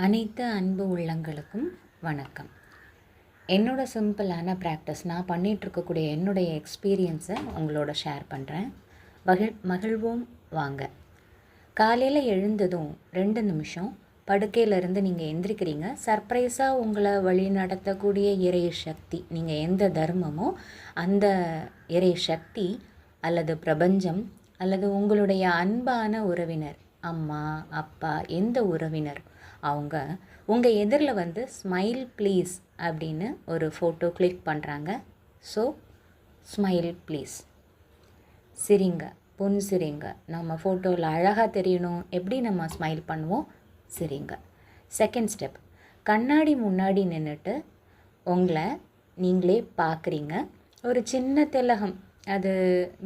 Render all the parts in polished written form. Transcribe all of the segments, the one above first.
அனைத்து அன்பு உள்ளங்களுக்கும் வணக்கம். என்னோட சிம்பிளான ப்ராக்டிஸ் நான் பண்ணிகிட்ருக்கக்கூடிய என்னுடைய எக்ஸ்பீரியன்ஸை உங்களோட ஷேர் பண்ணுறேன். மகிழ்வோம் வாங்க. காலையில் எழுந்ததும் 2 நிமிஷம் படுக்கையிலேருந்து நீங்கள் எந்திரிக்கிறீங்க. சர்ப்ரைஸாக உங்களை வழி நடத்தக்கூடிய இறை சக்தி, நீங்கள் எந்த தர்மமோ அந்த இறை சக்தி அல்லது பிரபஞ்சம் அல்லது உங்களுடைய அன்பான உறவினர், அம்மா அப்பா, எந்த உறவினர் அவங்க உங்கள் எதிரில் வந்து ஸ்மைல் ப்ளீஸ் அப்படின்னு ஒரு ஃபோட்டோ கிளிக் பண்ணுறாங்க. ஸோ ஸ்மைல் ப்ளீஸ், சிரிங்க, சிரிங்க. நம்ம ஃபோட்டோவில் அழகாக தெரியணும். எப்படி நம்ம ஸ்மைல் பண்ணுவோம்? சிரிங்க. செகண்ட் ஸ்டெப், கண்ணாடி முன்னாடி நின்றுட்டு உங்களை நீங்களே பார்க்குறீங்க. ஒரு சின்ன திலகம், அது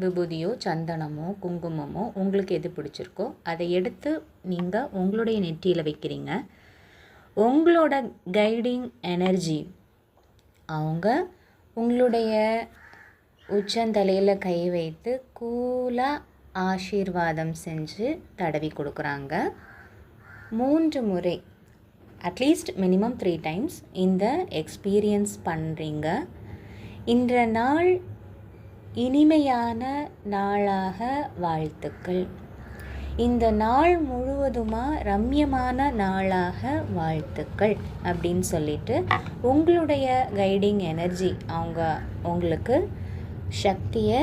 விபூதியோ சந்தனமோ குங்குமமோ உங்களுக்கு எது பிடிச்சிருக்கோ அதை எடுத்து நீங்கள் உங்களுடைய நெற்றியில் வைக்கிறீங்க. உங்களோட கைடிங் எனர்ஜி அவங்க உங்களுடைய உச்சந்தலையில் கை வைத்து கூலாக ஆசீர்வாதம் செஞ்சு தடவி கொடுக்குறாங்க. 3 முறை, அட்லீஸ்ட் மினிமம் 3 டைம்ஸ் இந்த எக்ஸ்பீரியன்ஸ் பண்ணுறீங்க. இன்ற நாள் இனிமையான நாளாக வாழ்த்துக்கள். இந்த நாள் முழுவதுமாக ரம்யமான நாளாக வாழ்த்துக்கள் அப்படின்னு சொல்லிட்டு உங்களுடைய கைடிங் எனர்ஜி அவங்க உங்களுக்கு சக்தியை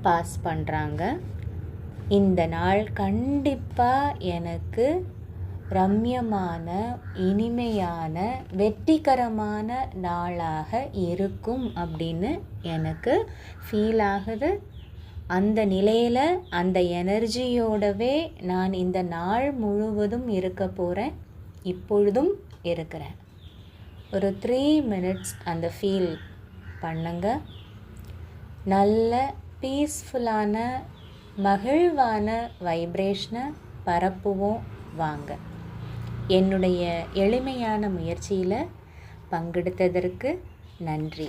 பாஸ் பண்ணுறாங்க. இந்த நாள் கண்டிப்பாக எனக்கு ரம்யமான, இனிமையான, வெற்றிகரமான நாளாக இருக்கும் அப்படின்னு எனக்கு ஃபீல் ஆகுது. அந்த நிலையில் அந்த எனர்ஜியோடவே நான் இந்த நாள் முழுவதும் இருக்க போகிறேன். இப்பொழுதும் இருக்கிறேன். ஒரு 3 மினிட்ஸ் அந்த ஃபீல் பண்ணுங்க. நல்ல பீஸ்ஃபுல்லான மகிழ்வான வைப்ரேஷனை பரப்புவோம் வாங்க. என்னுடைய எளிமையான முயற்சியில் பங்கெடுத்ததற்கு நன்றி.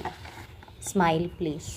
Smile please.